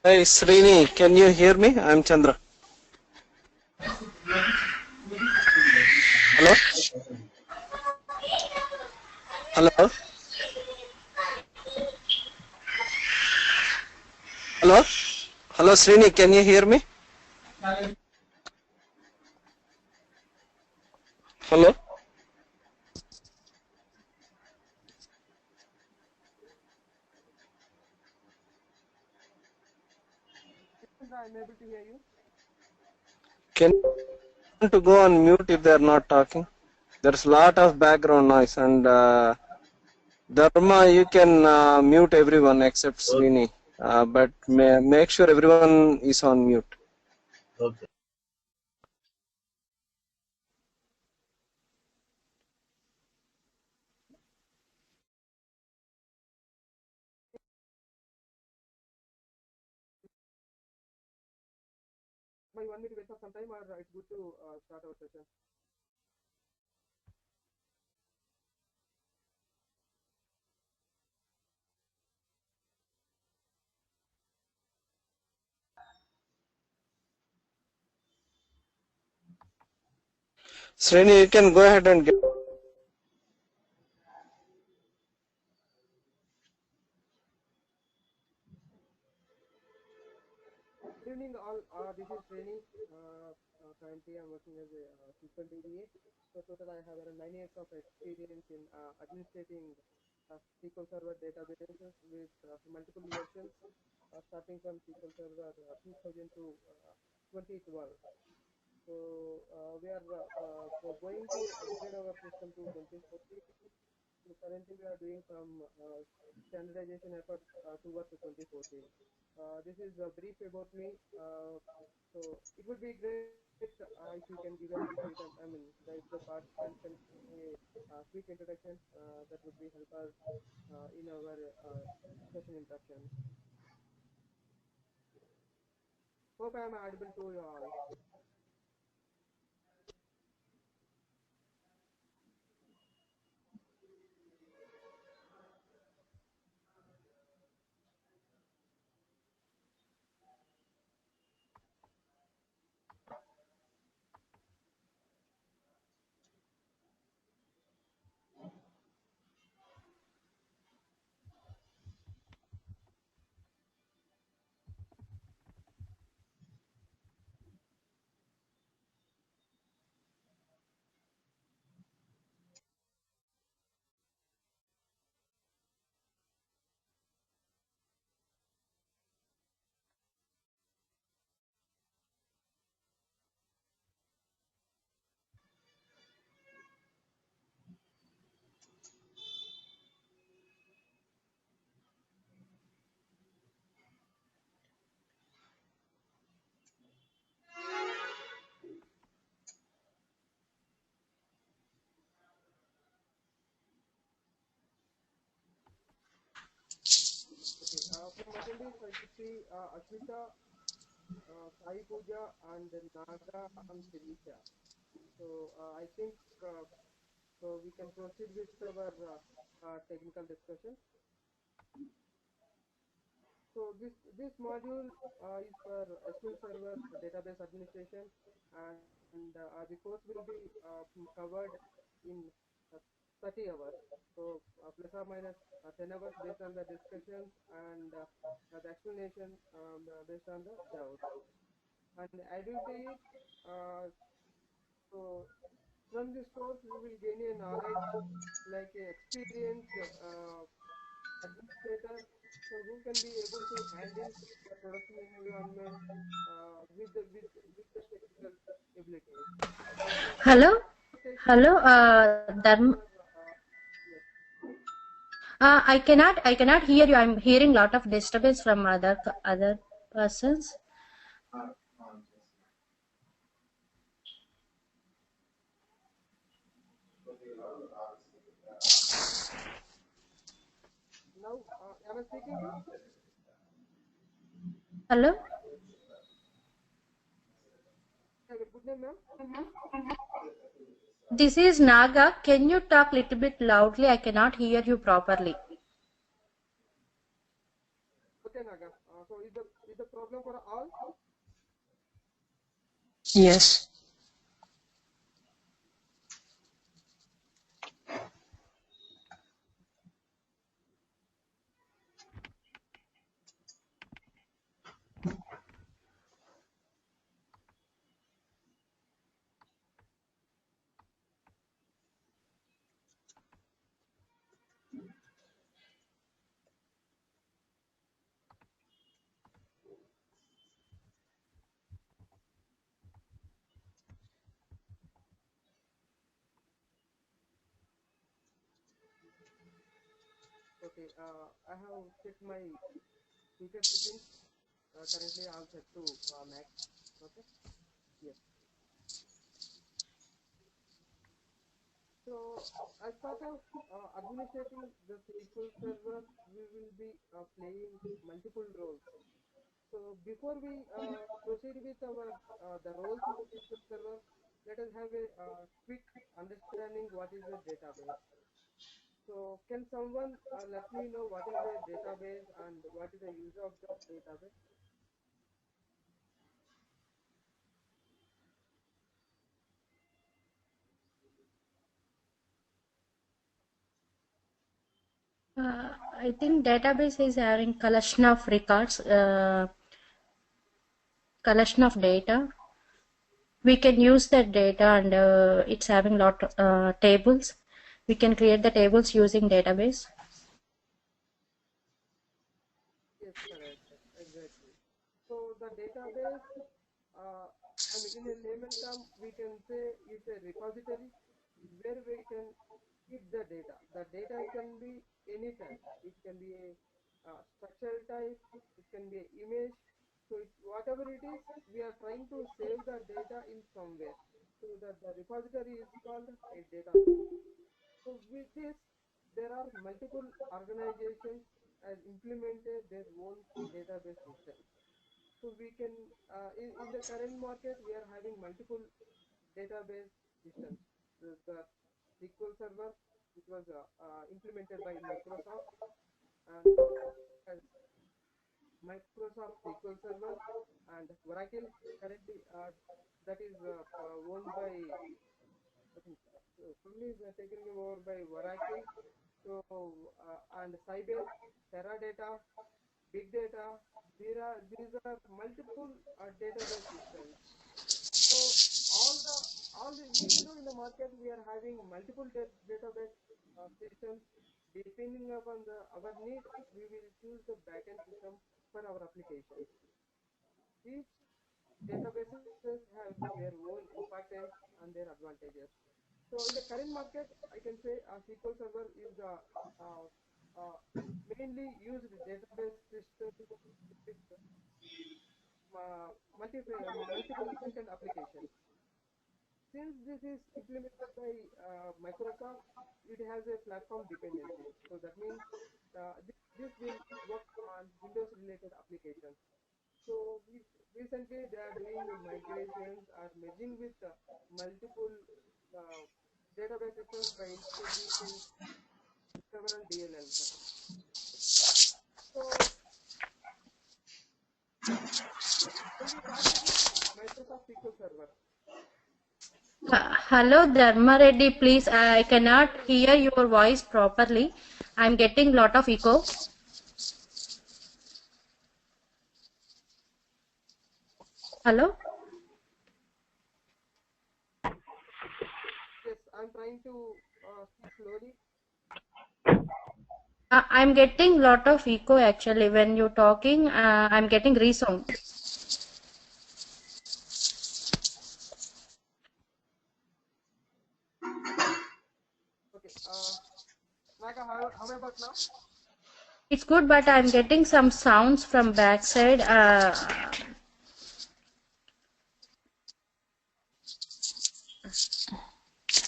Hey Srini, can you hear me? I'm Chandra. Hello? Hello? Hello? Hello Srini, can you hear me? Hello? I'm able to hear you. Can you to go on mute if they're not talking? There's a lot of background noise and Dharma, you can mute everyone except Srini. But make sure everyone is on mute. Okay. But you want me to wait for some time, or it's good to start our session? Srini, you can go ahead and get. Good evening, all. This is Srini. Currently, I'm working as a SQL DBA. So total, I have around 9 years of experience in administrating SQL Server databases with multiple versions, starting from SQL Server 2000 to 2012. So we are going to upgrade our system to 2014. So currently, we are doing some standardization efforts towards the 2014. this is a brief about me. So it would be great if you can give a brief, if the participants can give a quick introduction, that would be help us in our session introduction. Hope I am audible to you all. Okay, from attendees, I could see Ashmita, Sai Pooja, and Naga and Sirisha. So I think so we can proceed with our technical discussion. So this module is for SQL Server database administration, and the course will be covered in uh, 30 hours. So plus or minus 10 hours based on the discussions and the explanation based on the doubts. And adding to it, so from this course we will gain a knowledge like a experienced administrator, so who can be able to handle the production environment with the technical abilities. So it will Hello, take hello, our Dharm. yes. I cannot hear you. I'm hearing lot of disturbance from other persons. Now am I speaking to? Hello, Good name, ma'am. this is Naga. Can you talk little bit loudly? I cannot hear you properly. Okay, Naga. So is the problem for all? Yes. Okay. I have checked my feature settings. Currently, I'm set to max. Okay. Yes. So as part of administrating the SQL Server, we will be playing multiple roles. So before we proceed with our the roles in the SQL Server, let us have a quick understanding what is a database. So can someone let me know what is a database and what is the use of the database? I think database is having collection of records, collection of data. We can use that data, and it's having lot tables. We can create the tables using database. Yes, correct. Exactly. So the database, in a layman term, we can say it's a repository where we can keep the data. The data can be any type. It can be a structural type, it can be an image. So whatever it is, we are trying to save the data in somewhere. So that the repository is called a database. So with this, there are multiple organizations has implemented their own database systems. So we can, in the current market, we are having multiple database systems. The SQL Server, which was implemented by Microsoft, and as Microsoft SQL Server and Oracle currently that is owned by, I think, fully is taken over by Oracle. So and Sybase, Teradata, Big Data. These are multiple database systems. So even though in the market we are having multiple database systems, depending upon our need, we will choose the backend system for our application. Each databases have their own importance and their advantages. So in the current market, I can say SQL Server is the uh, uh, mainly used database system with multiple front-end applications. Since this is implemented by Microsoft, it has a platform dependency. So that means this will work on Windows-related applications. So recently they are doing migrations or merging with multiple uh, database systems by introducing several DLLs. So when we talk about Microsoft SQL Server, Hello, Dharma Reddy, please. I cannot hear your voice properly. I'm getting lot of echo. Hello? yes, I'm trying to speak slowly. I'm getting lot of echo actually. When you're talking, I'm getting resound. Okay, Naga, how about now? It's good, but I'm getting some sounds from backside.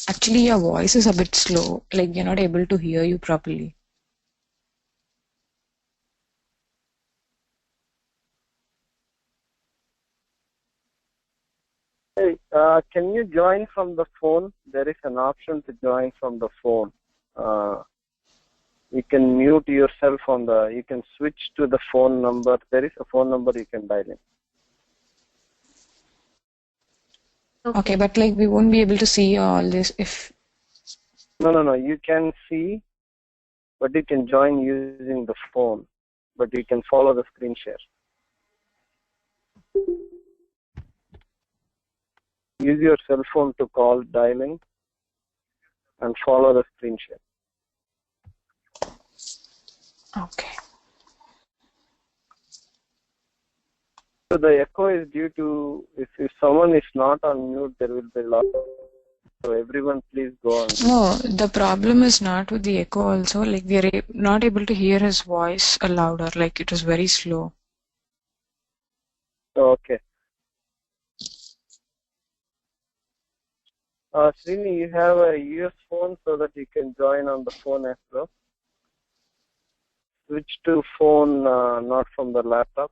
Actually, your voice is a bit slow, like we're not able to hear you properly. Hey, can you join from the phone? There is an option to join from the phone. You can mute yourself you can switch to the phone number. There is a phone number you can dial in. Okay, but like we won't be able to see all this if... No. You can see, but you can join using the phone. But you can follow the screen share. Use your cell phone to call, dial in, and follow the screen share. Okay. So the echo is due to, if someone is not on mute, there will be a lot. So everyone please go on. No, the problem is not with the echo also, like we are not able to hear his voice louder, like it was very slow. Okay. Srini, you have a US phone so that you can join on the phone as well. Switch to phone, not from the laptop.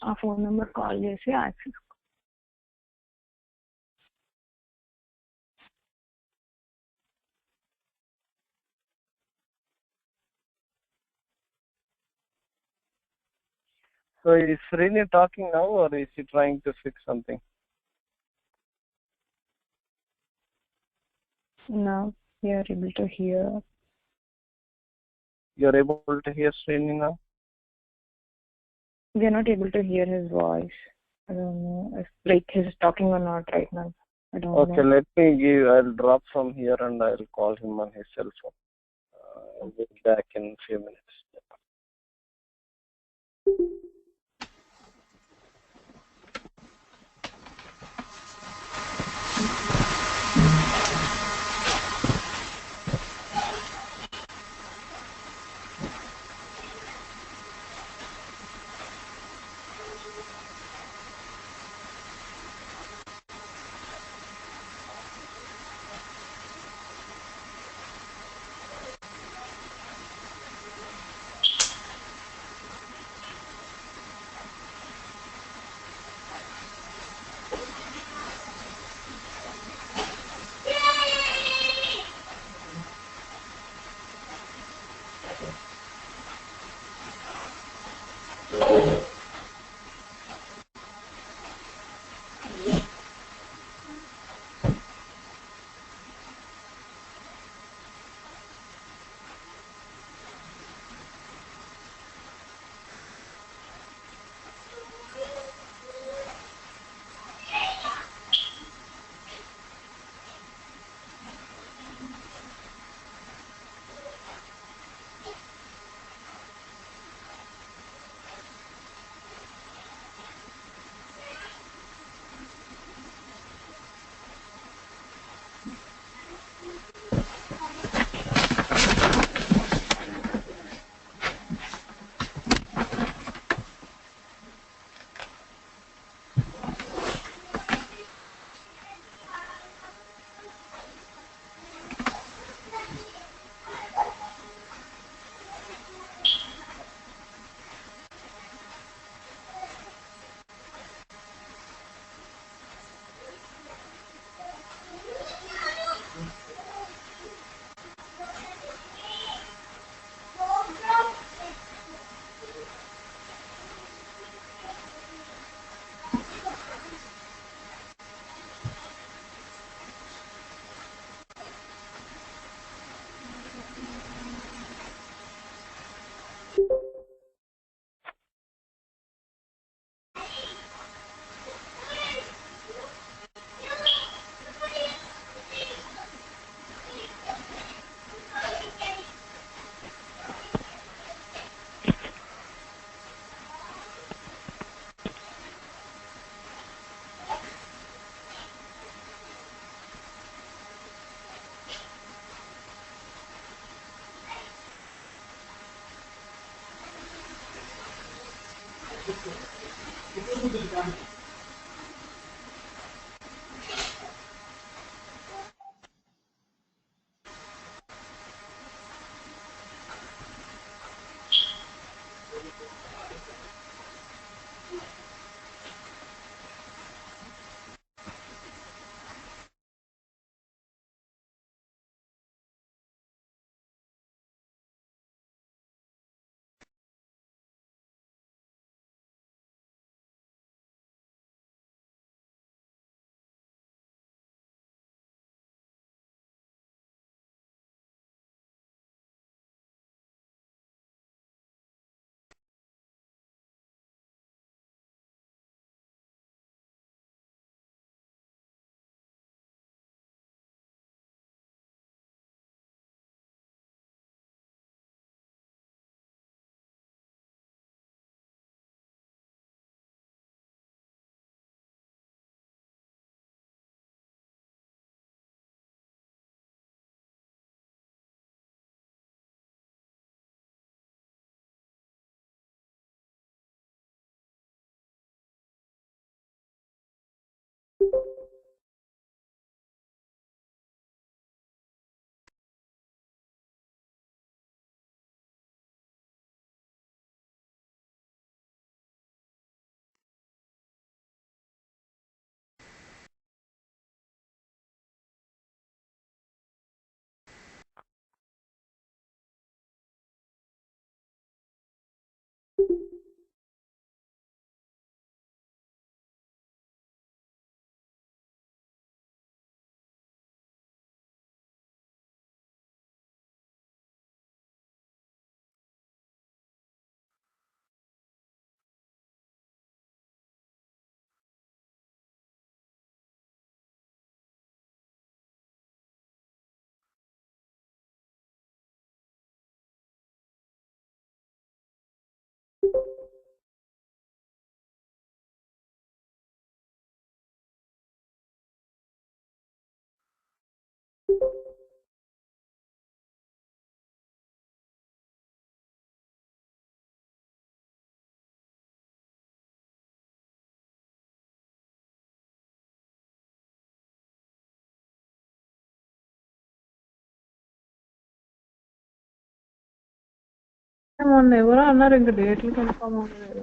ఆ phone number call చేసి access So is Srini talking now or is he trying to fix something? now we are able to hear. You're able to hear Srini now? We are not able to hear his voice. I don't know if like he's talking or not right now. I don't Okay, know. let me give, I'll drop from here and I'll call him on his cell phone. I'll be back in a few minutes. మొన్న ఎవరో అన్నారు ఇంకా డేట్లు confirm అవ్వలేదు.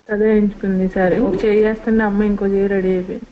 అదే ఎంచుకుంది. సరే ఒక చేయి చేస్తుంటే అమ్మ ఇంకో చేయి రెడీ అయిపోయింది.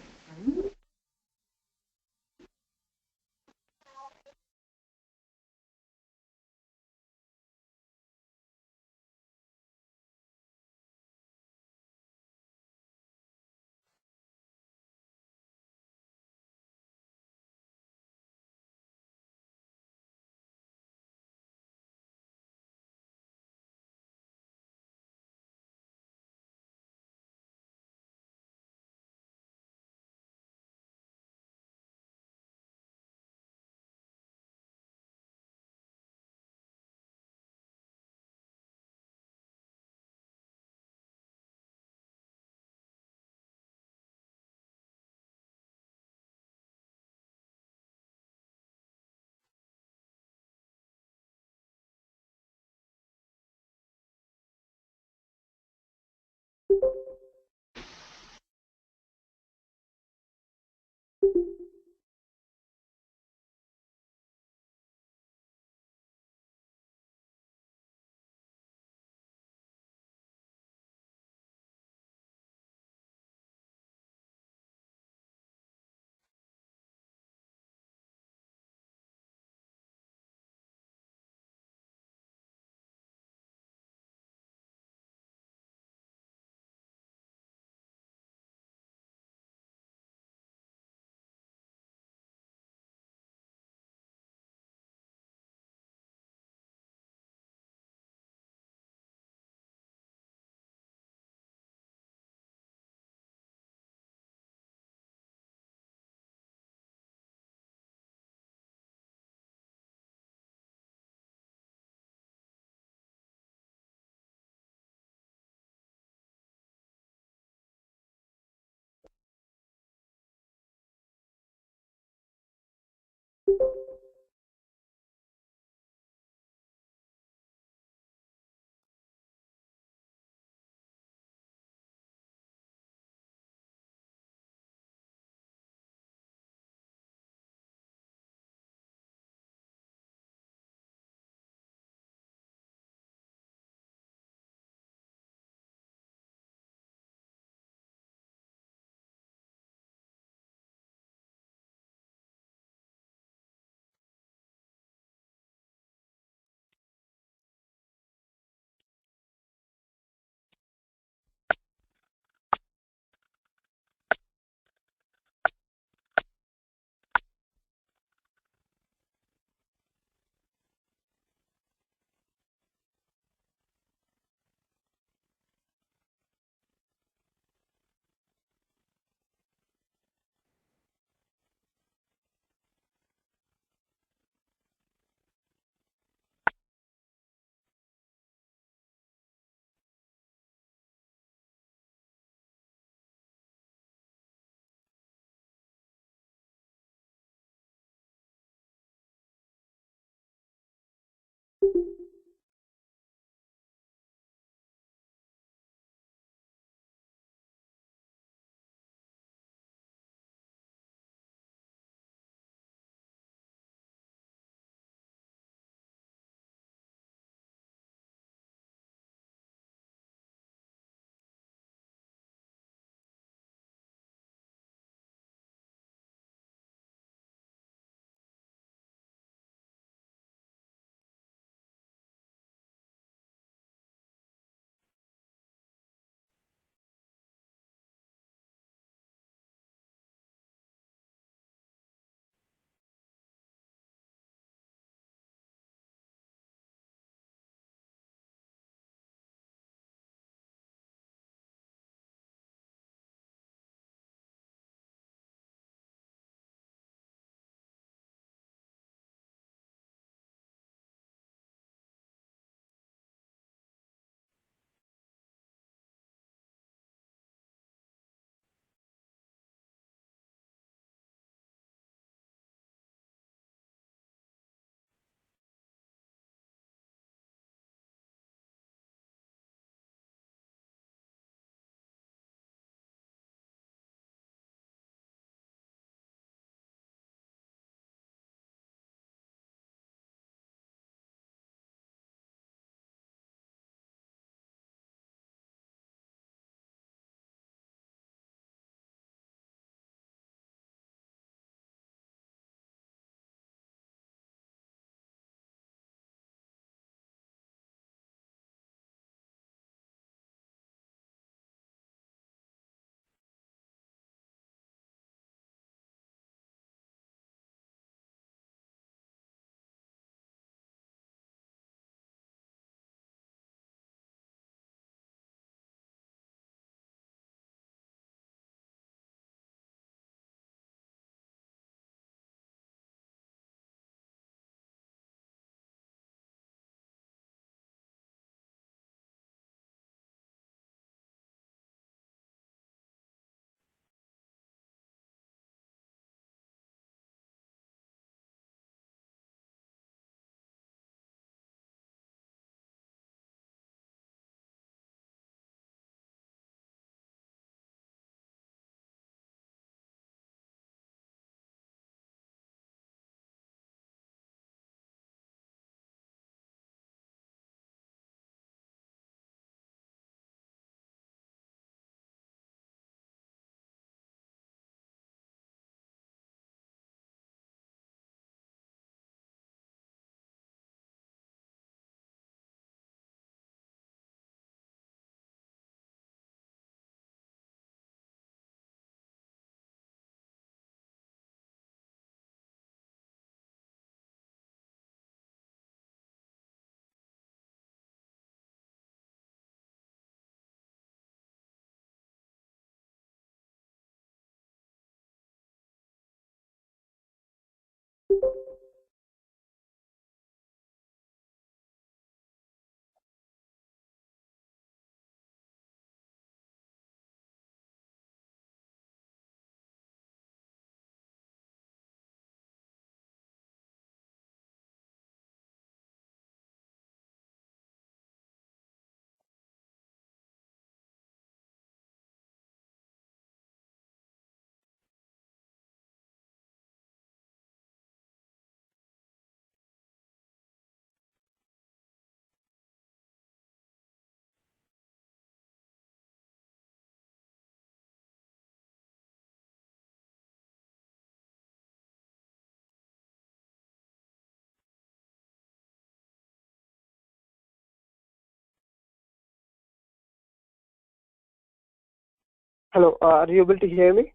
Hello, are you able to hear me?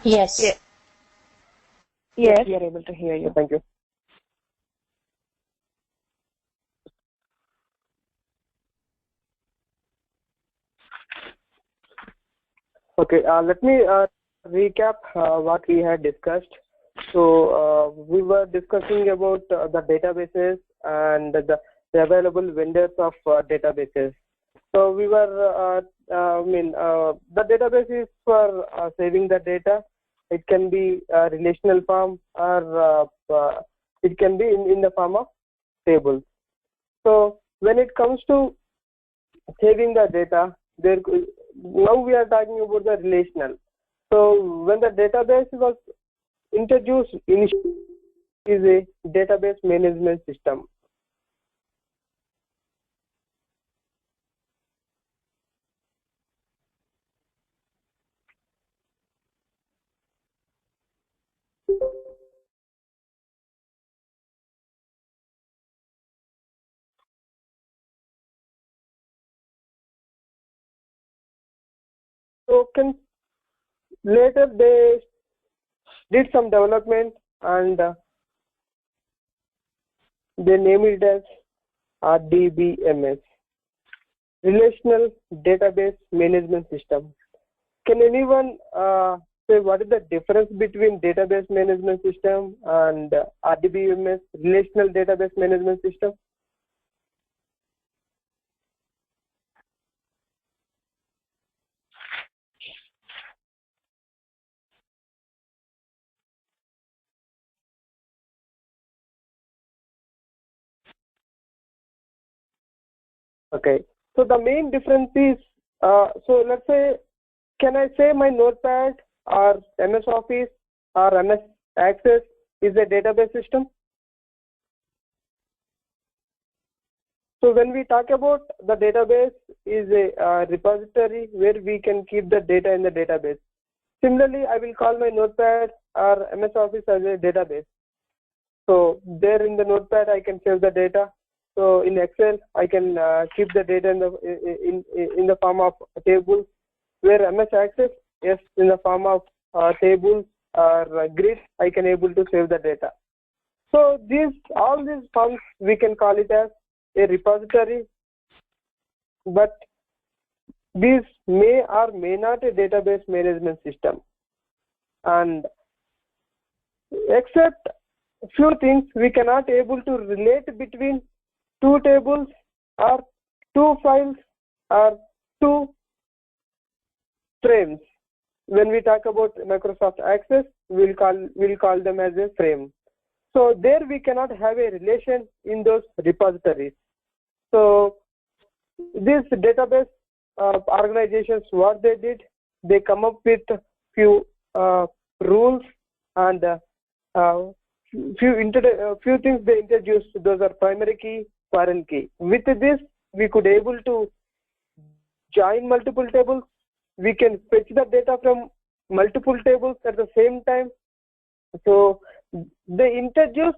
Yes. Yeah. Yes, we are able to hear you. Thank you. Okay, let me recap what we had discussed. So we were discussing about the databases and the available vendors of databases. So we were, the database is for saving the data. It can be a relational form, or it can be in the form of tables. So when it comes to saving the data, now we are talking about the relational. So when the database was introduced initially, is a database management system. So later they did some development and they named it as RDBMS, Relational Database Management System. Can anyone say what is the difference between database management system and RDBMS, Relational Database Management System? Okay, so the main difference is, so let's say, can I say my Notepad or MS Office or MS Access is a database system? So when we talk about the database is a repository where we can keep the data in the database. Similarly, I will call my Notepad or MS Office as a database. So there in the Notepad, I can save the data. So in Excel, I can keep the data in the form of tables. Where MS Access, yes, in the form of tables or grids, I can able to save the data. So all these forms we can call it as a repository, but these may or may not a database management system. And except few things, we cannot able to relate between two tables or two files or two frames. When we talk about Microsoft Access, we'll call them as a frame. So there we cannot have a relation in those repositories. So these database organizations, what they did, they come up with few rules and few things they introduced. Those are primary key, foreign key. With this, we could able to join multiple tables. We can fetch the data from multiple tables at the same time. So they introduced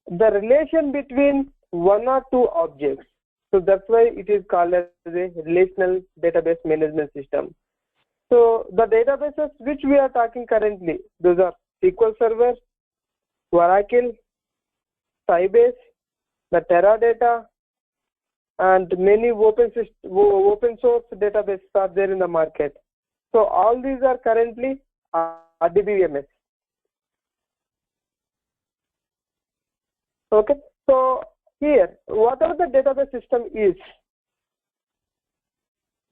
the relation between one or two objects. So that's why it is called as a relational database management system. So the databases which we are talking currently, those are SQL Server, Oracle, Sybase, the Teradata, and many open source databases are there in the market. So all these are currently RDBMS. Okay, so here, whatever the database system is,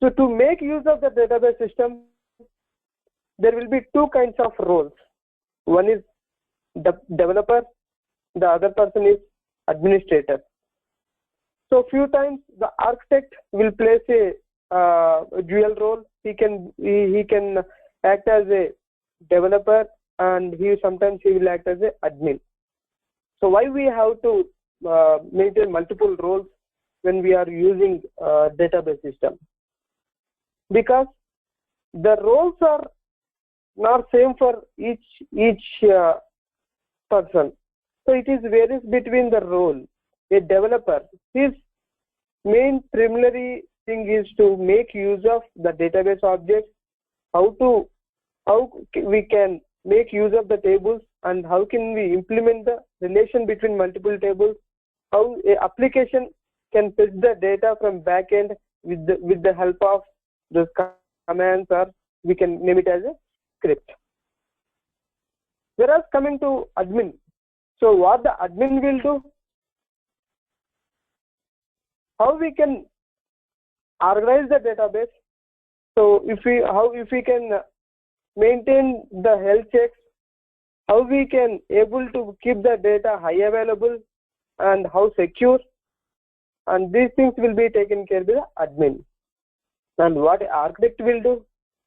so to make use of the database system, there will be two kinds of roles. One is the developer, the other person is administrator. So few times the architect will place a dual role. He can act as a developer, and sometimes he will act as an admin. So why we have to maintain multiple roles when we are using database system? Because the roles are not same for each person. So it is varies between the role. A developer, his main preliminary thing is to make use of the database objects, how we can make use of the tables, and how can we implement the relation between multiple tables, how a application can fetch the data from backend with the help of those commands, or we can name it as a script. Whereas coming to admin, so what the admin will do, how we can organize the database. So if we can maintain the health checks, how we can able to keep the data high available, and how secure, and these things will be taken care by the admin. And what architect will do,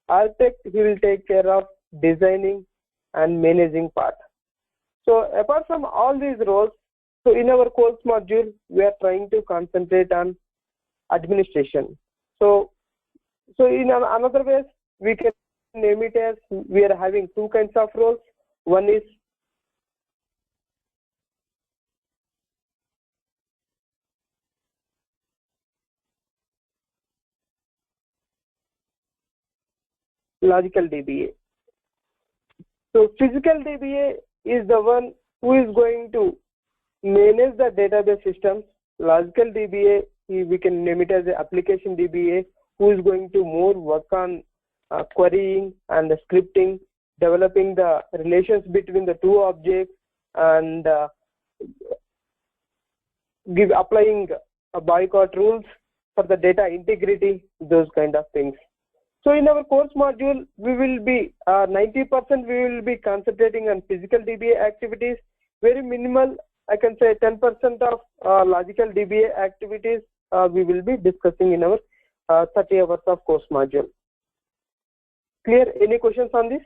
architect, he will take care of designing and managing part. So apart from all these roles, so in our course module we are trying to concentrate on administration. So in another way we can name it as we are having two kinds of roles. One is logical DBA. So physical DBA is the one who is going to manage the database systems. Logical DBA, we can name it as an application DBA, who is going to more work on querying and the scripting, developing the relations between the two objects, and applying boycott rules for the data integrity, those kind of things. So in our course module, we will be 90% we will be concentrating on physical DBA activities. Very minimal, I can say 10% of logical DBA activities we will be discussing in our 30 hours of course module. Clear? Any questions on this?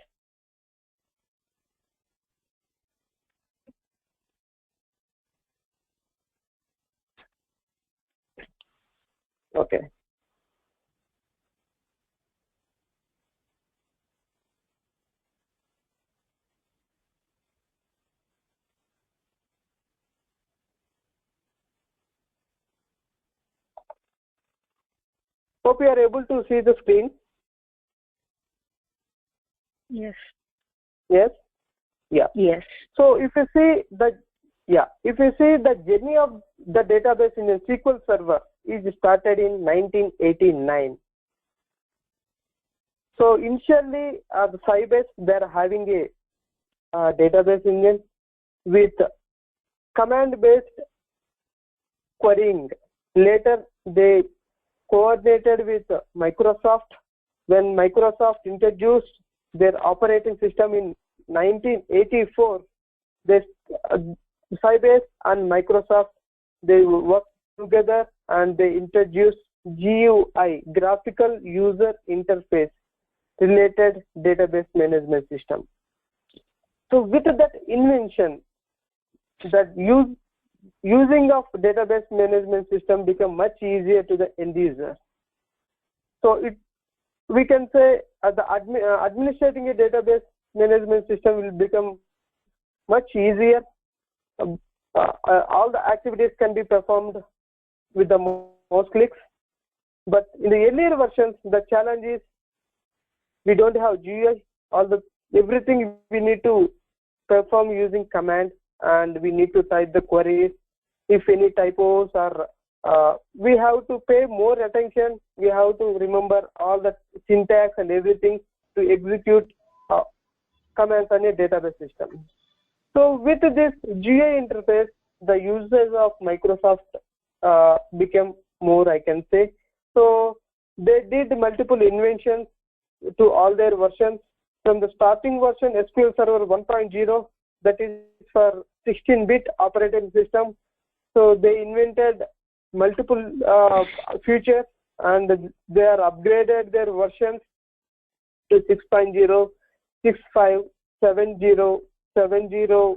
Okay. Hope you are able to see the screen. Yes. Yes. Yeah. Yes. So if you see the journey of the database in a SQL Server is started in 1989. So initially, the Sybase, they're having a database engine with command-based querying. Later, they coordinated with Microsoft. When Microsoft introduced their operating system in 1984, Sybase and Microsoft, they worked together and they introduced GUI, Graphical User Interface related database management system. So with that invention, that using of database management system become much easier to the end user. So we can say administrating a database management system will become much easier. All the activities can be performed with the most clicks. But in the earlier versions, the challenge is we don't have GUI. Everything we need to perform using command, and we need to type the queries. If any typos are, we have to pay more attention. We have to remember all the syntax and everything to execute commands on a database system. So with this GUI interface, the users of Microsoft became more, I can say. So they did multiple inventions to all their versions. From the starting version, SQL Server 1.0, that is for 16-bit operating system. So they invented multiple features, and they are upgraded their versions to 6.0, 6.5, 7.0, 7.0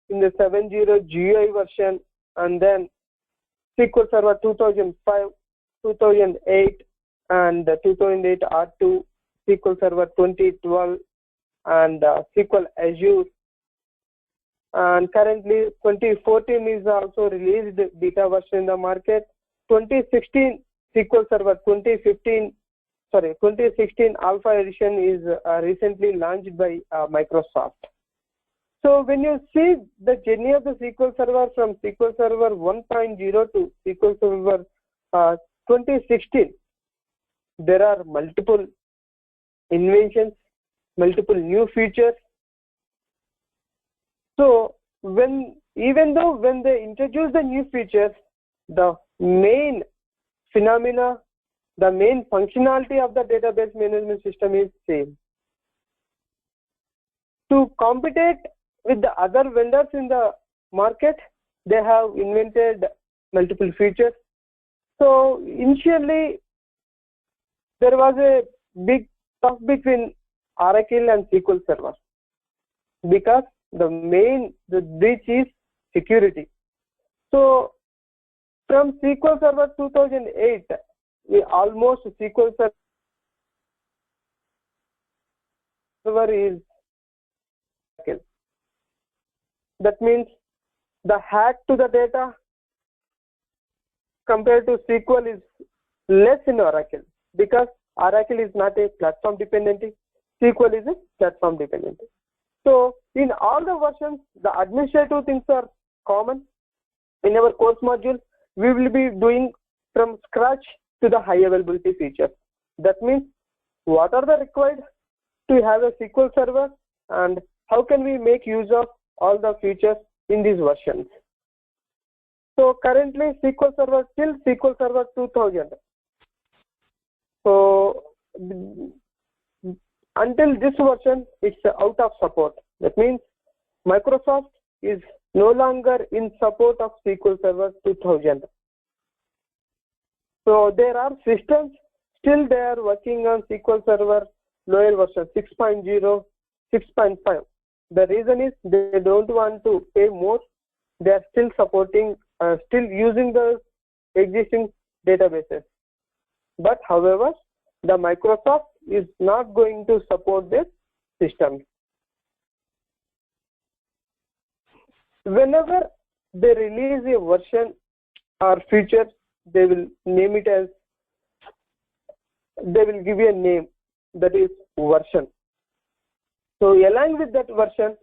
in the 7.0 GUI version, and then SQL Server 2005, 2008, and 2008 R2, SQL Server 2012, and SQL Azure. And currently 2014 is also released beta version in the market. 2016 SQL Server 2016 Alpha Edition is recently launched by Microsoft. So when you see the journey of the SQL Server from SQL Server 1.0 to SQL Server 2016, there are multiple inventions, multiple new features. So even though when they introduce the new features, the main phenomena, the main functionality of the database management system is same. To compete with the other vendors in the market, they have invented multiple features. So initially, there was a big tough between Oracle and SQL Server because the breach is security. So from SQL Server 2008, SQL Server is Oracle. That means the hack to the data compared to SQL is less in Oracle because Oracle is not a platform dependency, SQL is a platform dependency. So in all the versions, the administrative things are common. In our course module, we will be doing from scratch to the high availability features. That means what are the required to have a SQL Server and how can we make use of all the features in these versions. So currently SQL Server till SQL Server 2000. So until this version, it's out of support. That means Microsoft is no longer in support of SQL Server 2000. So there are systems still they are working on SQL Server lower version 6.0, 6.5. The reason is they don't want to pay more. They are still supporting, still using the existing databases. But however, the Microsoft is not going to support this system. Whenever they release a version or feature, they will name it as, they will give you a name, that is version. So along with that version,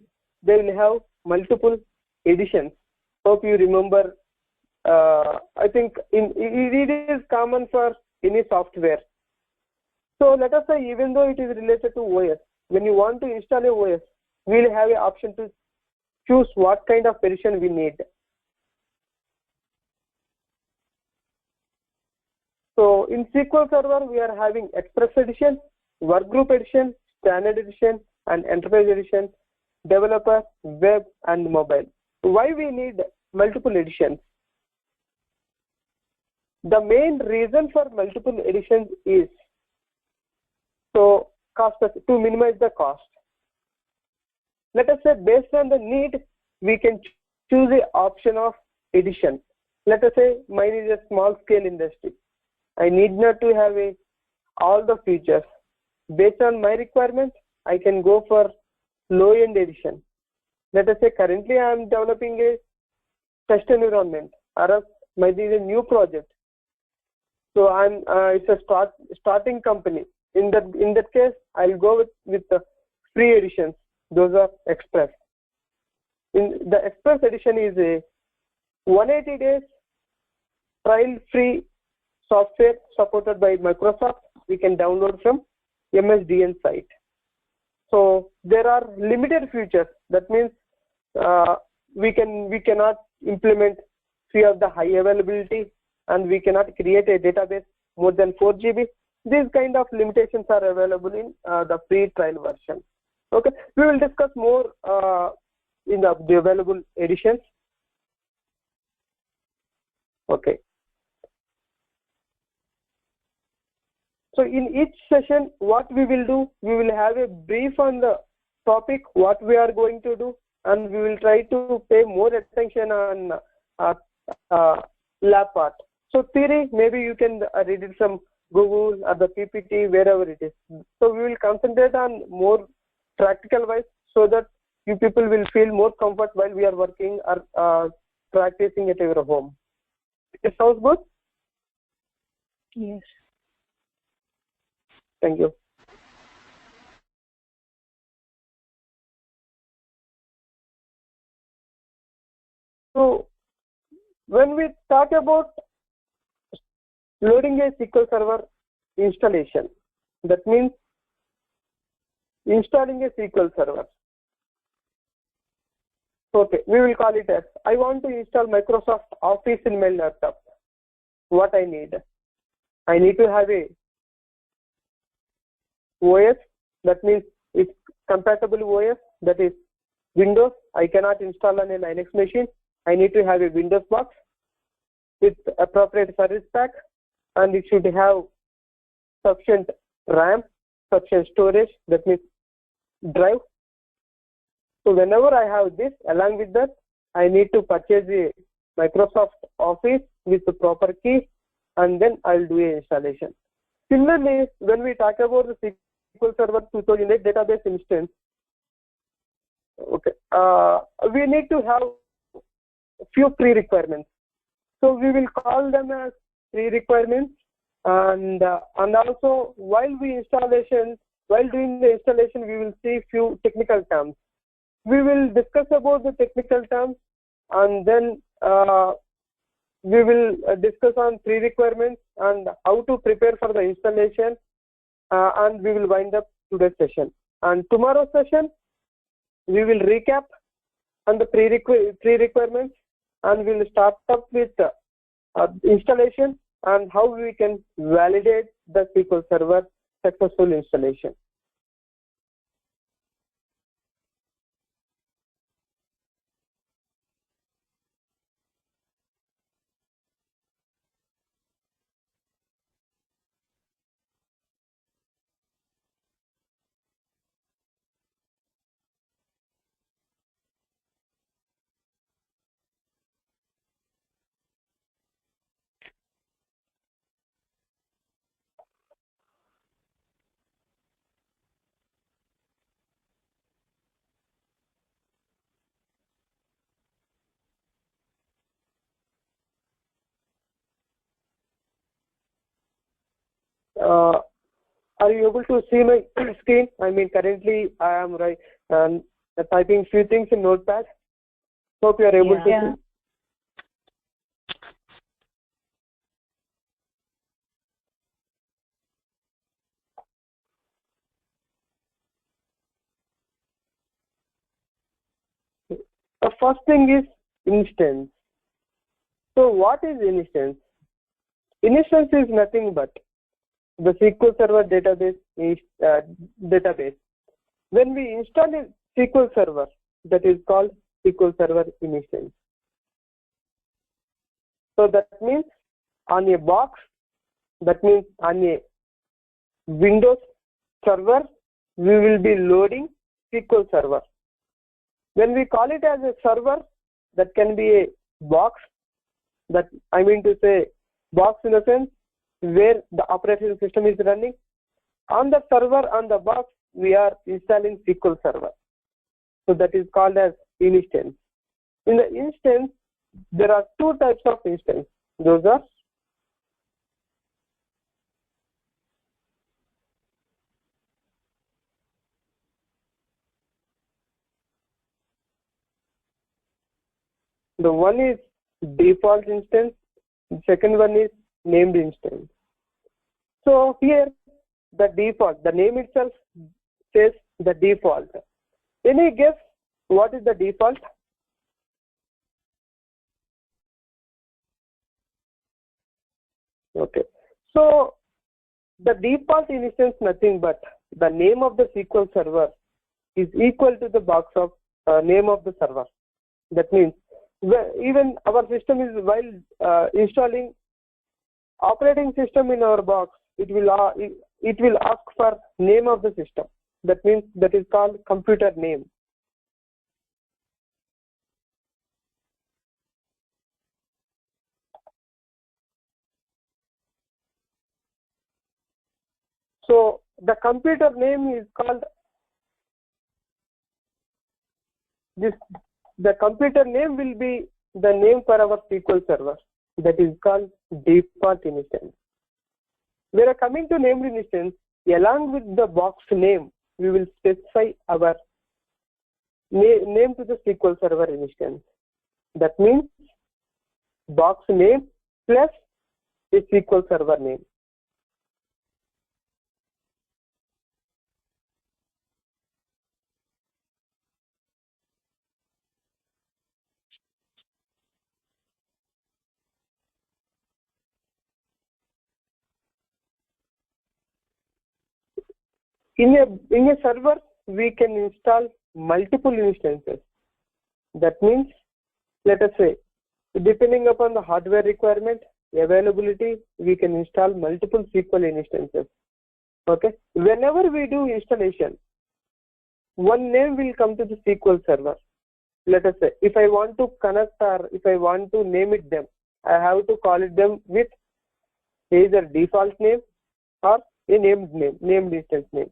they will have multiple editions. Hope you remember, I think it is common for any software. So let us say even though it is related to OS, when you want to install a OS, we will have an option to choose what kind of edition we need. So in SQL Server, we are having Express Edition, Workgroup Edition, Standard Edition, and Enterprise Edition, Developer, Web, and Mobile. Why we need multiple editions? The main reason for multiple editions is to minimize the cost. Let us say based on the need, we can choose the option of edition. Let us say mine is a small scale industry. I need not to have all the features. Based on my requirements, I can go for low-end edition. Let us say currently I am developing a test environment, or else maybe a new project. So it's a starting company. In that case, I'll go with the free editions. Those are Express. In the Express edition is a 180 days trial-free software supported by Microsoft. We can download from MSDN site. So there are limited features. That means we cannot implement few of the high availability, and we cannot create a database more than 4 GB. These kind of limitations are available in the free trial version. Okay, we will discuss more in the available editions. Okay. So in each session, what we will do, we will have a brief on the topic, what we are going to do, and we will try to pay more attention on lab part. So theory, maybe you can read it from Google or the PPT, wherever it is. So we will concentrate on more practical wise, so that you people will feel more comfort while we are working or practicing at your home. It sounds good? Yes. Thank you. So when we talk about loading a SQL Server installation, that means installing a SQL Server. Okay, we will call it as, I want to install Microsoft Office in my laptop. What I need? I need to have a OS, that means it's compatible OS, that is Windows. I cannot install on a Linux machine. I need to have a Windows box with appropriate service pack, and it should have sufficient RAM, sufficient storage, that means drive. So whenever I have this, along with that, I need to purchase a Microsoft Office with the proper key, and then I'll do a installation. Similarly, when we talk about the SQL Server 2008 database instance, okay, we need to have few pre-requirements. So we will call them as pre-requirements, and also while doing the installation, we will see few technical terms. We will discuss about the technical terms, and then we will discuss on pre-requirements and how to prepare for the installation, and we will wind up today's session. And tomorrow's session, we will recap on the pre-requirements, and we will start up with installation and how we can validate the SQL Server successful installation. Are you able to see my screen? I mean, currently I am typing few things in Notepad. Hope you are able to see. The first thing is instance. So what is instance? Instance is nothing but the SQL Server database. When we install a SQL Server, that is called SQL Server instance. So that means on a box, that means on a Windows server, we will be loading SQL Server. When we call it as a server, that can be a box, that I mean to say box in a sense where the operating system is running. On the server, on the box, we are installing SQL Server. So that is called as instance. In the instance, there are two types of instance. Those are the one is default instance, the second one is named instance. So here the default, the name itself says the default. Any guess what is the default? Okay. So the default instance nothing but the name of the SQL Server is equal to the box of name of the server. That means even our system is while installing operating system in our box, it will ask for name of the system. That means that is called computer name. So the computer name is called the computer name will be the name for our SQL Server. That is called default instance. We are coming to named instance. Along with the box name, we will specify our name to the SQL Server instance. That means box name plus a SQL Server name. In a server, we can install multiple instances. That means, let us say, depending upon the hardware requirement, availability, we can install multiple SQL instances. Okay. Whenever we do installation, one name will come to the SQL Server. Let us say, if I want to connect or if I want to name it them, I have to call it them with either default name or a named instance name.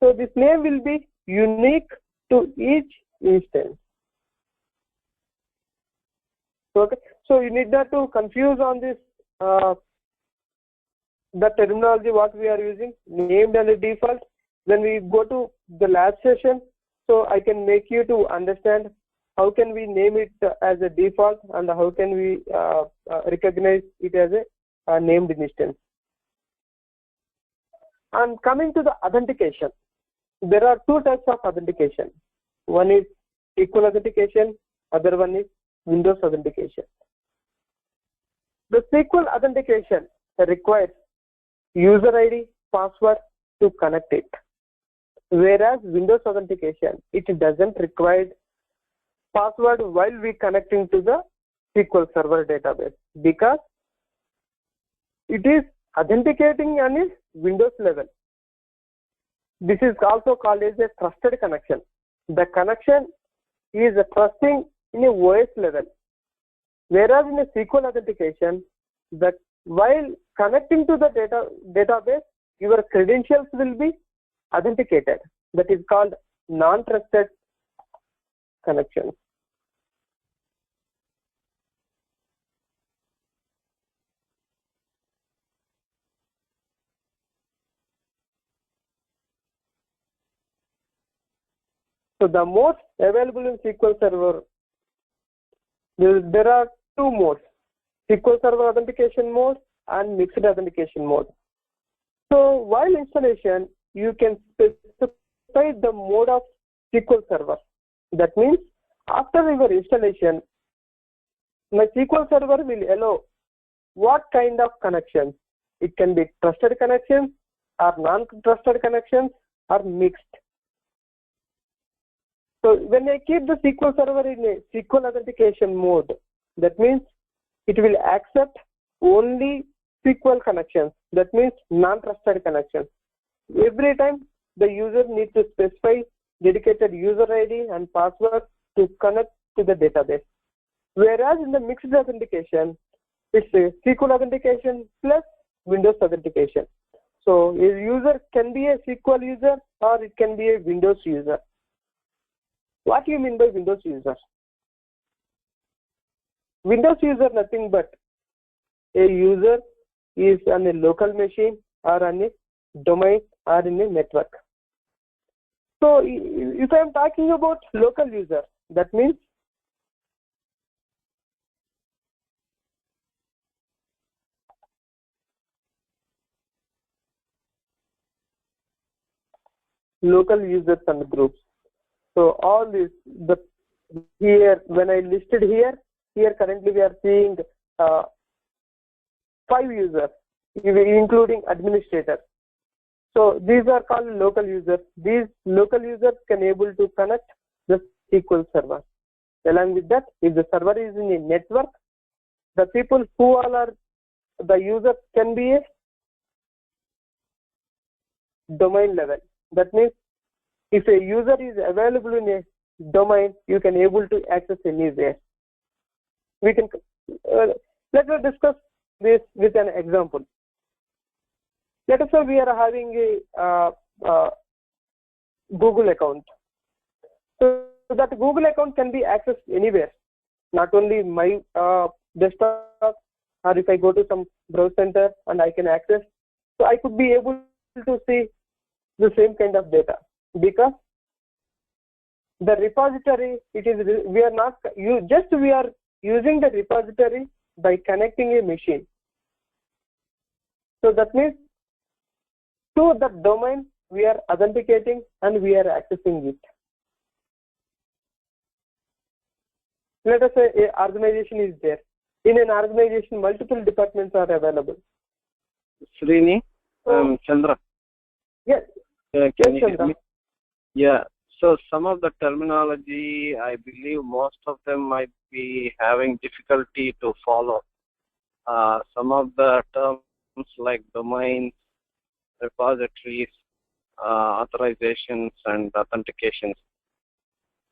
So this name will be unique to each instance. Okay. So you need not to confuse on this the terminology what we are using, named and default. When we go to the last session, so I can make you to understand how can we name it as a default and how can we recognize it as a named instance. And coming to the authentication, there are two types of authentication. One is SQL authentication, other one is Windows authentication. The SQL authentication requires user ID, password to connect it. Whereas Windows authentication, it doesn't require password while we connecting to the SQL Server database, because it is authenticating on a Windows level. This is also called as a trusted connection. The connection is trusting in a OS level. Whereas in a SQL authentication, that while connecting to the database, your credentials will be authenticated. That is called non-trusted connection. So the modes available in SQL Server, there are two modes, SQL Server authentication mode and mixed authentication mode. So while installation, you can specify the mode of SQL Server. That means after your installation, my SQL Server will allow what kind of connections. It can be trusted connections or non-trusted connections or mixed. So when I keep the SQL Server in a SQL authentication mode, that means it will accept only SQL connections. That means non-trusted connections. Every time the user needs to specify dedicated user ID and password to connect to the database. Whereas in the mixed authentication, it's a SQL authentication plus Windows authentication. So a user can be a SQL user or it can be a Windows user. What do you mean by Windows user? Windows user nothing but a user is on a local machine or on a domain or in a network. So if I am talking about local user, that means local users and groups. So all this, here when I listed here currently we are seeing 5 users, including administrator. So these are called local users. These local users can able to connect the SQL Server. Along with that, if the server is in a network, the people who all are the users can be a domain level. That means if a user is available in a domain, you can able to access anywhere. We can let us discuss this with an example. Let us say we are having a Google account. So that Google account can be accessed anywhere, not only my desktop, or if I go to some browser center and I can access So I could be able to see the same kind of data, because the repository, we are using the repository by connecting a machine. So that means to that domain we are authenticating and we are accessing it. Let us say an organization is there. In an organization, multiple departments are available. Srini, Chandra. Yes. Can Yes, you hear Chandra. me? Yeah. So some of the terminology, I believe most of them might be having difficulty to follow. Some of the terms like domains, repositories, authorizations, and authentications.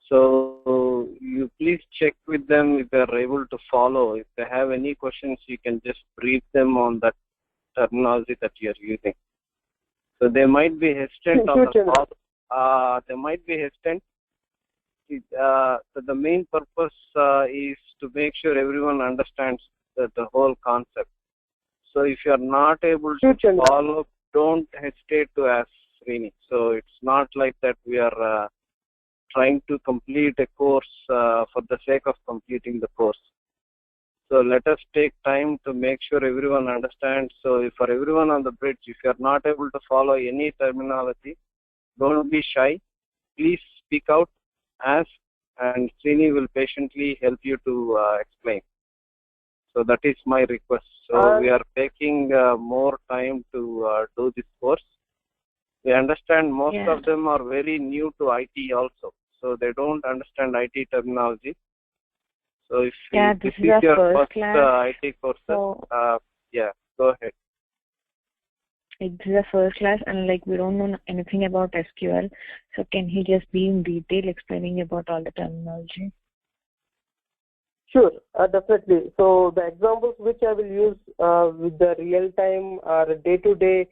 So you please check with them if they are able to follow. If they have any questions, you can just brief them on that terminology that you are using. So they might be hesitant on the call. They might be hesitant. So the main purpose is to make sure everyone understands the whole concept. So if you are not able to follow, don't hesitate to ask Srini. So it's not like that we are trying to complete a course for the sake of completing the course. So let us take time to make sure everyone understands. So for everyone on the bridge, if you are not able to follow any terminology, don't be shy. Please speak out, ask, and Srini will patiently help you to explain. So that is my request. So we are taking more time to do this course. We understand most of them are very new to IT also. So they don't understand IT terminology. So if this is your first IT course, So go ahead. this is the first class, and like we don't know anything about SQL. So can he just be in detail explaining about all the terminology? Sure, definitely. So the examples which I will use with the real-time or day-to-day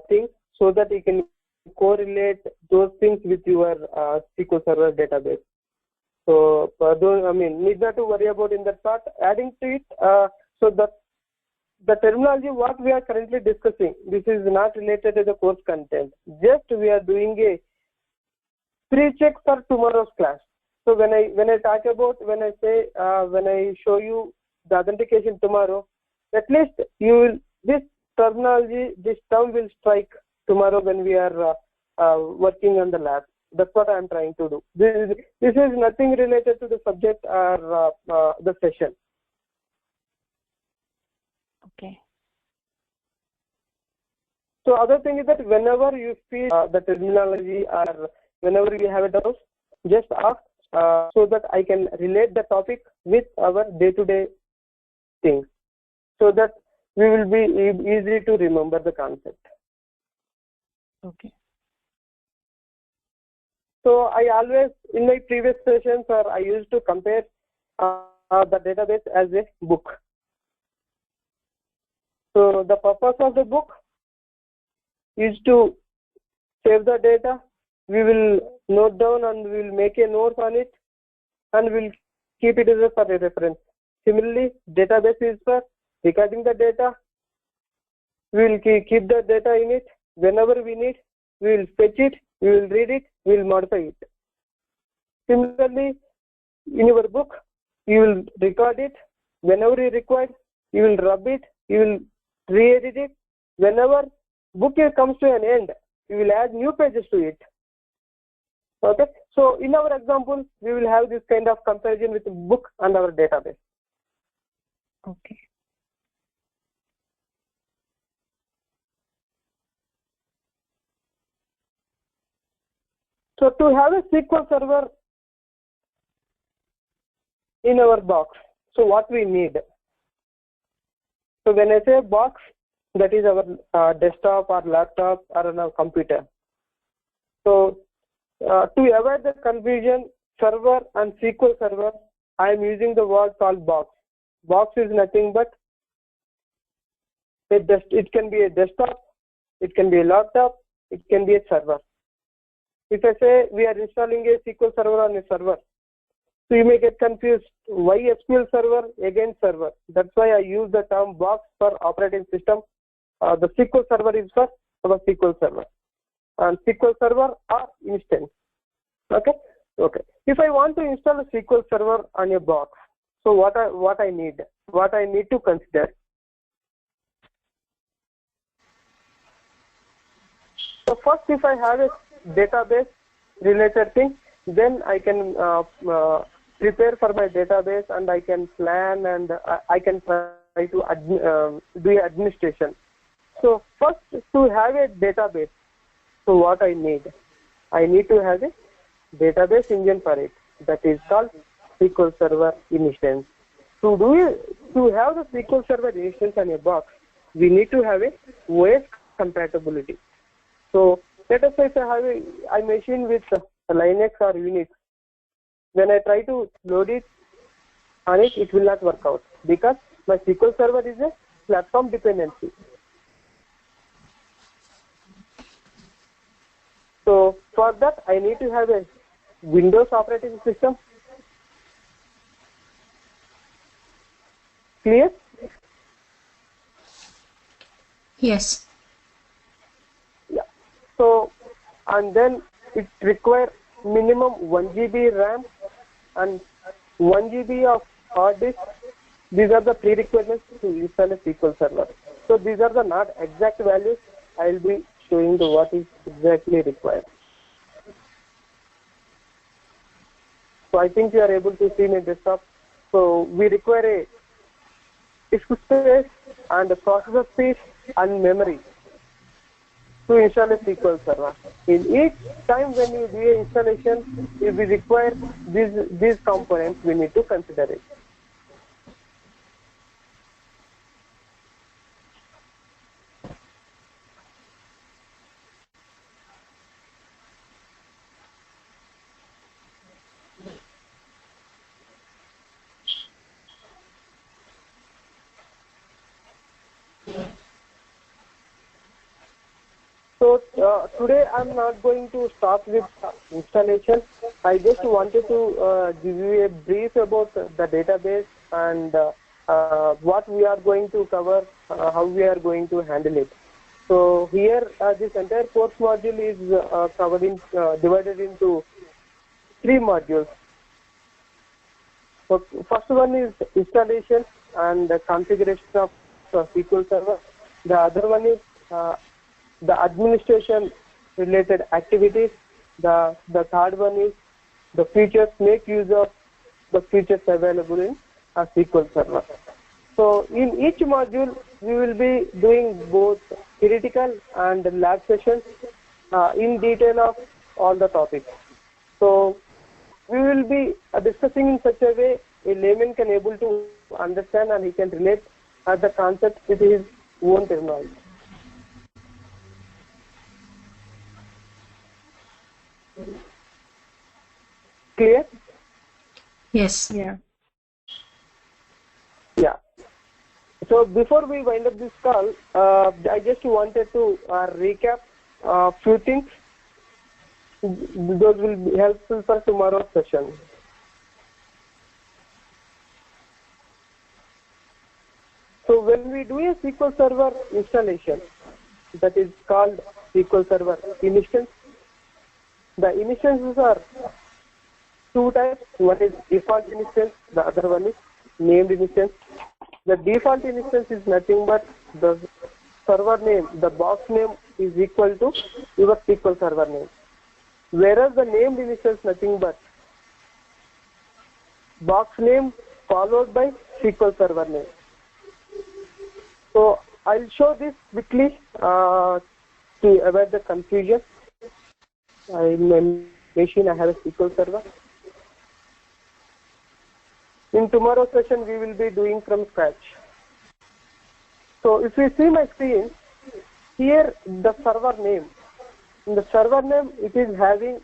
things, so that you can correlate those things with your SQL Server database. So need not to worry about in that part. Adding to it, so the terminology what we are currently discussing, this is not related to the course content. Just we are doing a pre-check for tomorrow's class. So when I show you the authentication tomorrow, at least this terminology, this term will strike tomorrow when we are working on the lab. That's what I am trying to do. This is nothing related to the subject or the session. Okay. So other thing is that whenever you feel the terminology or whenever you have a doubt, just ask so that I can relate the topic with our day-to-day things, so that we will be easy to remember the concept. Okay. So I always, in my previous sessions, I used to compare the database as a book. So the purpose of the book is to save the data. We will note down and we will make a note on it, and we will keep it as a reference. Similarly, database is for recording the data. We will keep the data in it. Whenever we need, we will fetch it, we will read it, we will modify it. Similarly, in your book, you will record it. Whenever you require, you will rub it, you will re-edit it. Whenever book comes to an end, you will add new pages to it. Okay, so in our example, we will have this kind of comparison with the book and our database. Okay. So to have a SQL Server in our box, so what we need? So when I say box, that is our desktop or laptop or on our computer. So to avoid the confusion, server and SQL Server, I am using the word called box. Box is nothing but it can be a desktop, it can be a laptop, it can be a server. If I say we are installing a SQL Server on a server, so you may get confused. Why SQL Server against server? That's why I use the term box for operating system the SQL Server is for our SQL Server, and SQL Server are instance. Okay. If I want to install a SQL Server on a box, so what I need to consider. So first, if I have a database related thing, then I can prepare for my database, and I can plan, and I can try to do administration. So first, to have a database, so what I need to have a database engine for it, that is called SQL Server instance. To have the SQL Server instance on a box, we need to have a OS compatibility. So let us say if I have a machine with Linux or Unix, when I try to load it on it, it will not work out because my SQL Server is a platform dependency. So for that, I need to have a Windows operating system. Clear? Yes. Yeah. So, and then it requires minimum 1 GB RAM and 1 GB of hard disk. These are the prerequisites to install a SQL Server. So these are the not exact values. I will be showing the what is exactly required. So I think you are able to see my desktop. So we require a disk space and a processor space and memory to install a SQL Server. In each time when you do an installation, if we require these components, we need to consider it. So today I'm not going to start with installation. I just wanted to give you a brief about the database and what we are going to cover, how we are going to handle it. So here this entire course module is divided into 3 modules. So first one is installation and the configuration of SQL Server. The other one is the administration related activities. The third one is the features, make use of the features available in a SQL Server. So in each module, we will be doing both theoretical and lab sessions in detail of all the topics. So we will be discussing in such a way a layman can able to understand and he can relate the concept with his own terminology. Clear? Yes. Yeah. Yeah. So before we wind up this call, I just wanted to recap a few things. Those will be helpful for tomorrow's session. So when we do a SQL Server installation, that is called SQL Server instance. The instances are 2 types. One is default instance, the other one is named instance. The default instance is nothing but the server name, the box name is equal to your SQL Server name. Whereas the named instance nothing but box name followed by SQL Server name. So I'll show this quickly to avoid the confusion. In my machine I have a SQL Server. In tomorrow's session we will be doing from scratch. So if you see my screen, here the server name. In the server name it is having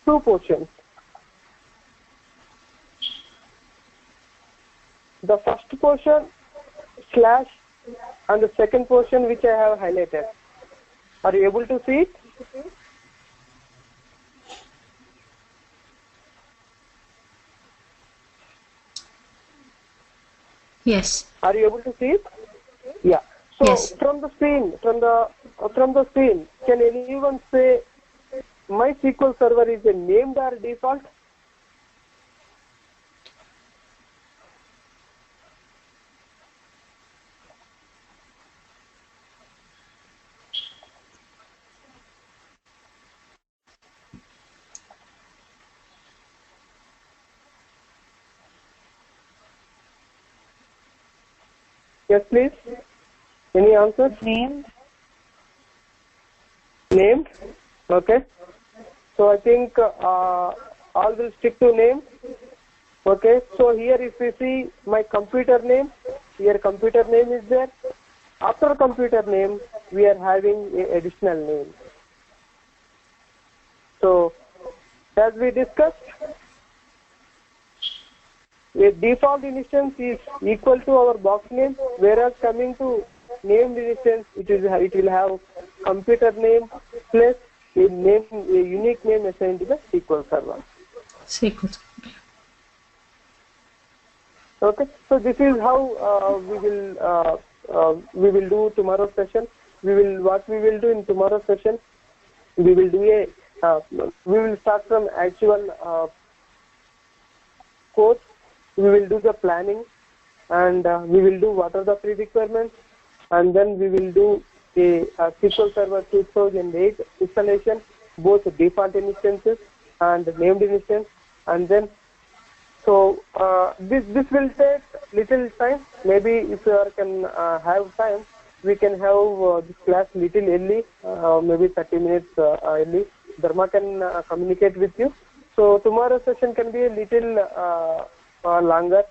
2 portions. The first portion slash and the second portion which I have highlighted. Are you able to see it? Yes. Are you able to see it? Yeah. So Yes. from the screen, can anyone say MySQL Server is a named or default? Yes, please. Any answers? Named? Named. Okay. So I think all will stick to name. Okay. So here if we see my computer name, here computer name is there. After computer name, we are having a additional name. So as we discussed, a default instance is equal to our box name, whereas coming to named instance, it will have computer name plus a unique name assigned to the SQL server. SQL. Okay, so this is how we will do tomorrow's session. What we will do in tomorrow's session, we will do we will start from actual course. We will do the planning, and we will do what are the pre-requirements, and then we will do a SQL Server 2008 installation, both default instances and named instance, and then so this will take little time. Maybe if you can have time, we can have this class little early, maybe 30 minutes early. Dharma can communicate with you. So tomorrow's session can be a little longer.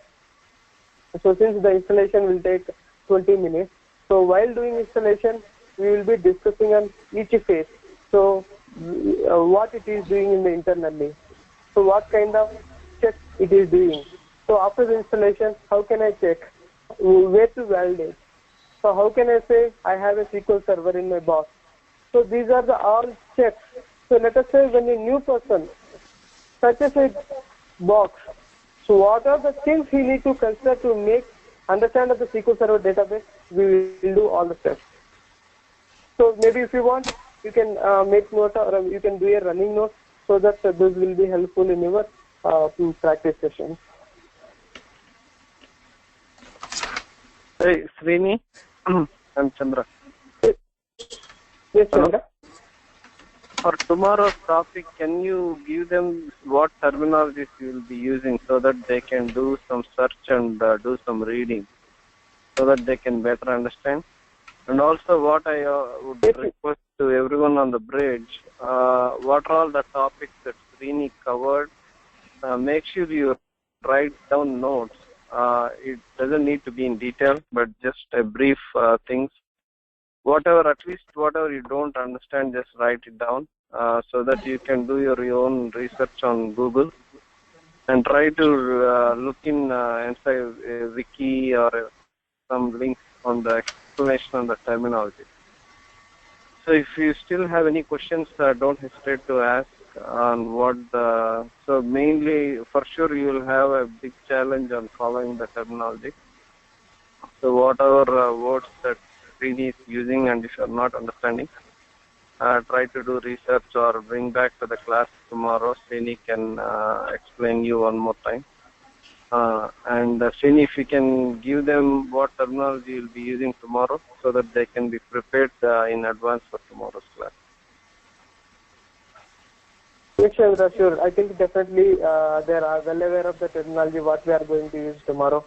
So since the installation will take 20 minutes, so while doing installation, we will be discussing on each phase. So what it is doing in the internally. So what kind of check it is doing. So after the installation, how can I check? Where to validate? So how can I say I have a SQL server in my box? So these are the all checks. So let us say when a new person searches a box, so what are the things he need to consider to understand of the SQL Server database? We will do all the steps. So maybe if you want, you can make note or you can do a running note so that those will be helpful in your practice session. Hey, Srini, I'm Chandra. Yes, Chandra. For tomorrow's topic, can you give them what terminologies you will be using so that they can do some search and do some reading so that they can better understand? And also what I would request to everyone on the bridge, what are all the topics that Srini covered? Make sure you write down notes. It doesn't need to be in detail, but just a brief things. At least whatever you don't understand, just write it down so that you can do your own research on Google and try to look in inside a wiki or some links on the explanation on the terminology. So if you still have any questions, don't hesitate to ask on what so mainly for sure you will have a big challenge on following the terminology. So whatever words that Srini is using, and if you are not understanding, try to do research or bring back to the class tomorrow. Srini can explain you one more time. And Srini, if you can give them what terminology you'll be using tomorrow so that they can be prepared in advance for tomorrow's class. Yes, Chandra, sure. I think definitely they are well aware of the terminology what we are going to use tomorrow.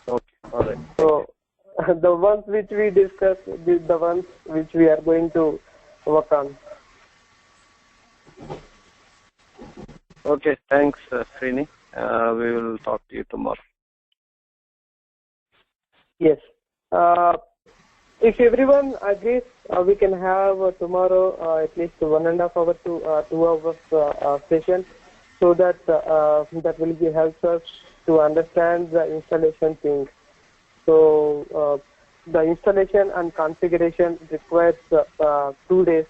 Okay, all right. So the ones which we discussed, the ones which we are going to work on. Okay, thanks, Srini. We will talk to you tomorrow. Yes. If everyone agrees, we can have tomorrow at least 1.5 hour to 2 hours session, so that that will be helps us to understand the installation thing. So the installation and configuration requires 2 days.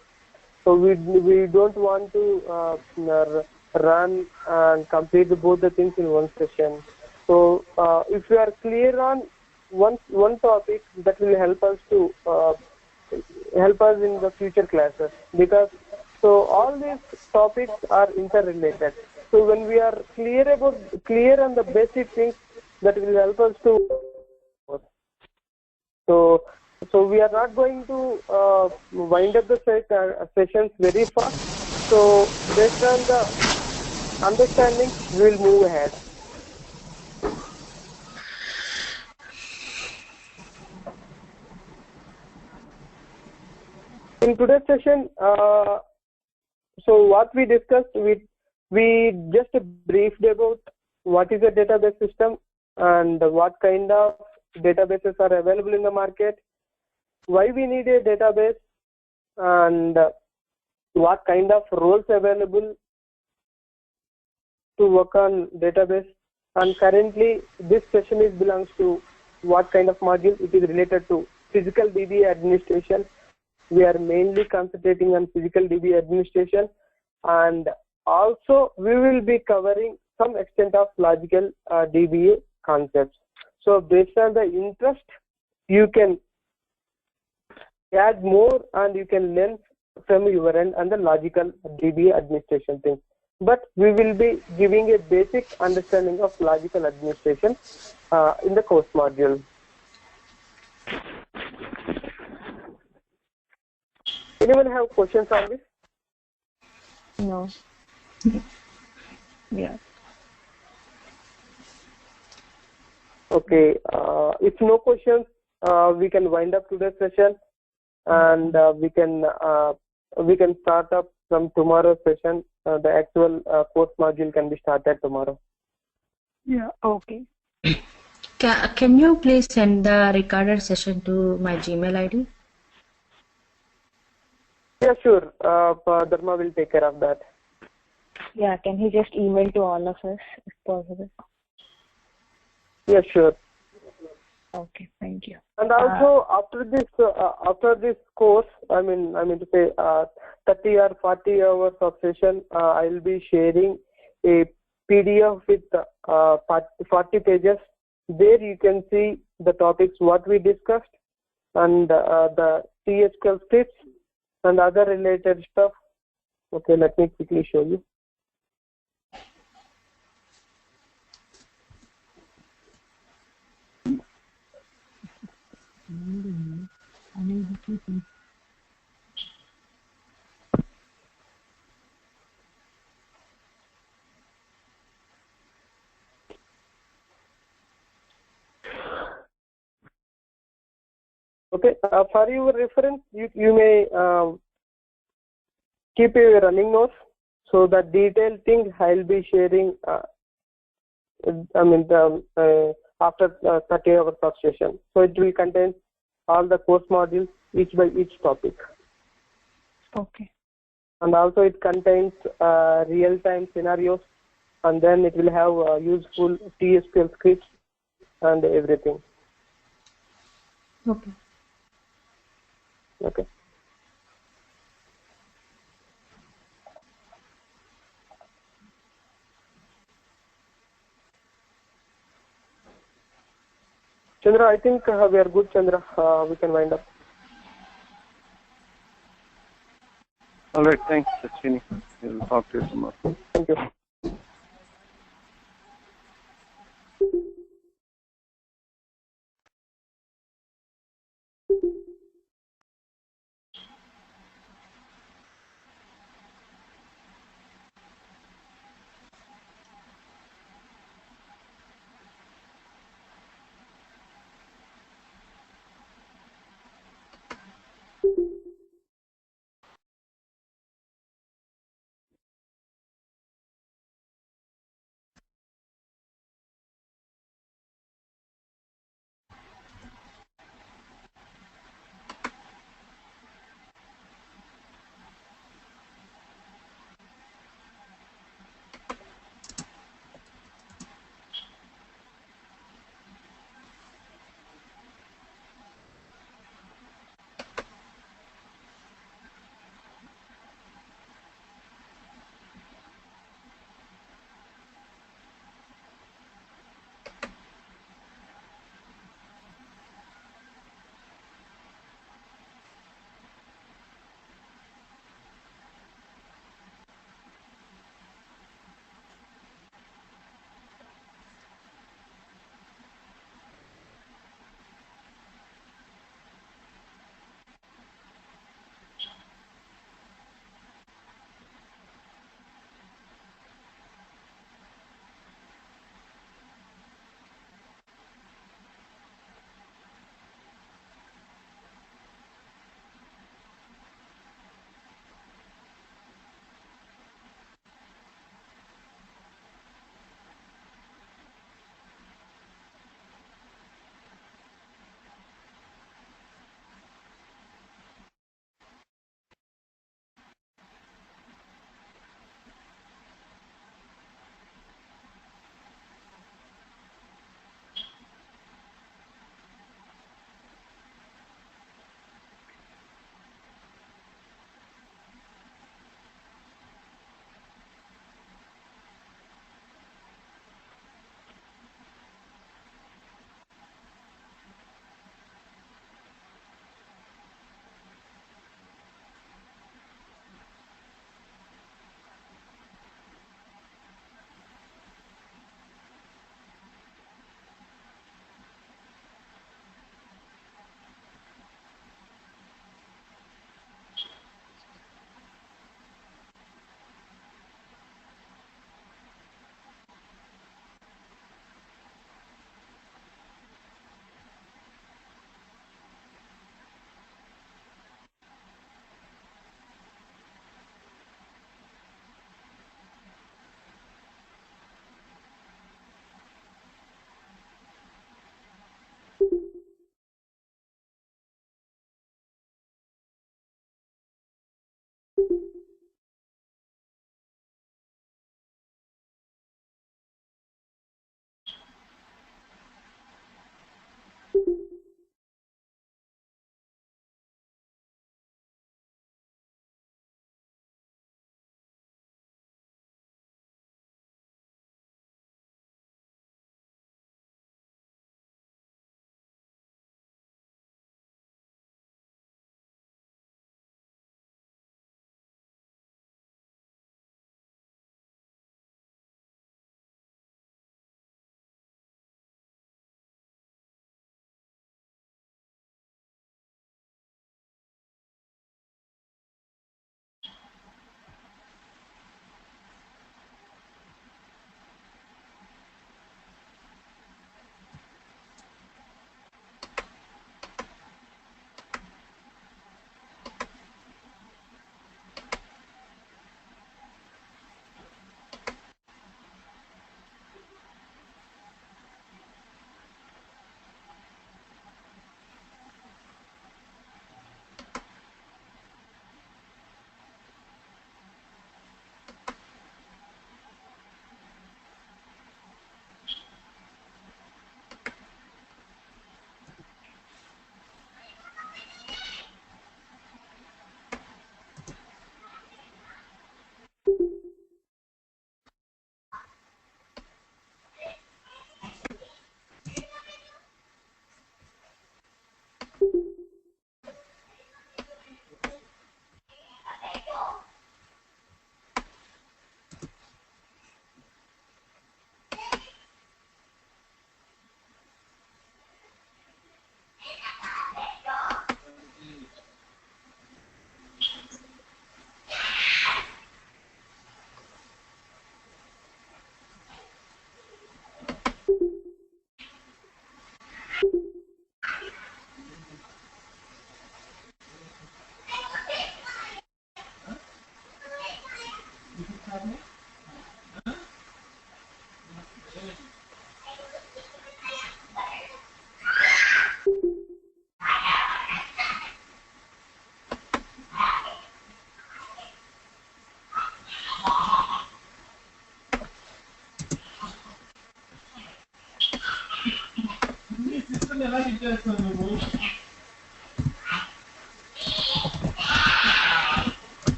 So we don't want to run and complete both the things in one session. So if you are clear on one topic that will help us to help us in the future classes, because so all these topics are interrelated. So when we are clear on the basic things, that will help us to so we are not going to wind up the sessions very fast. So based on the understanding, we will move ahead. In today's session, so what we discussed, we just briefed about what is a database system and what kind of databases are available in the market, why we need a database, and what kind of roles available to work on database. And currently this session belongs to what kind of module. It is related to physical DB administration. We are mainly concentrating on physical DB administration, and also we will be covering some extent of logical DBA concepts. So based on the interest, you can add more and you can learn from your end on the logical DBA administration thing. But we will be giving a basic understanding of logical administration in the course module. Anyone have questions on this? No. Yeah. Okay. If no questions, we can wind up today's session, and we can start up from tomorrow's session. The actual course module can be started tomorrow. Yeah. Okay. Can you please send the recorded session to my Gmail ID? Yeah, sure. Dharma will take care of that. Yeah. Can he just email to all of us if possible? Yeah, sure. Okay. Thank you. And also after this course, I mean to say 30 or 40 hours of session, I will be sharing a PDF with 40 pages. There you can see the topics what we discussed, and the TSQL scripts and other related stuff. Okay, let me quickly show you. Okay, for your reference, you may keep your running notes. So the detailed thing I'll be sharing. After 30 hours of session. So it will contain all the course modules, each by each topic. Okay. And also it contains real-time scenarios, and then it will have useful TSQL scripts and everything. Okay. Okay. Chandra, I think we are good, Chandra. We can wind up. All right, thanks, Sachini. We'll talk to you tomorrow. Thank you.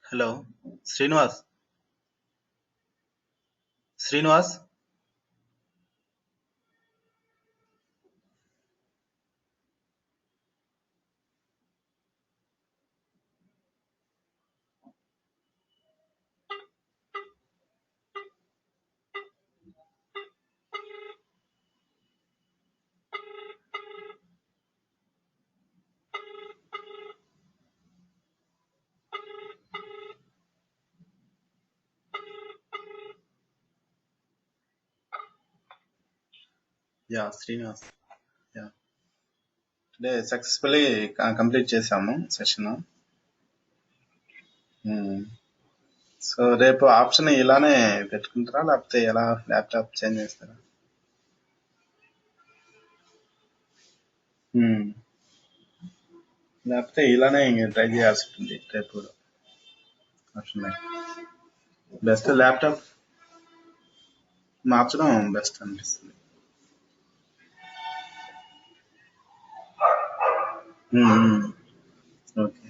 Hello Srinivas Srinivas yeah Srinivas yeah today successfully complete చేసాము session. So రేపు option ఇలానే పెట్టుకుంటారా లేకపోతే ఎలా laptop change చేస్తారా? లేకపోతే ఇలానే try చేయాల్సి ఉంటుంది రేపు కూడా. ఆప్షన్ బెస్ట్ ల్యాప్టాప్ మార్చడం బెస్ట్ అనిపిస్తుంది. ఓకే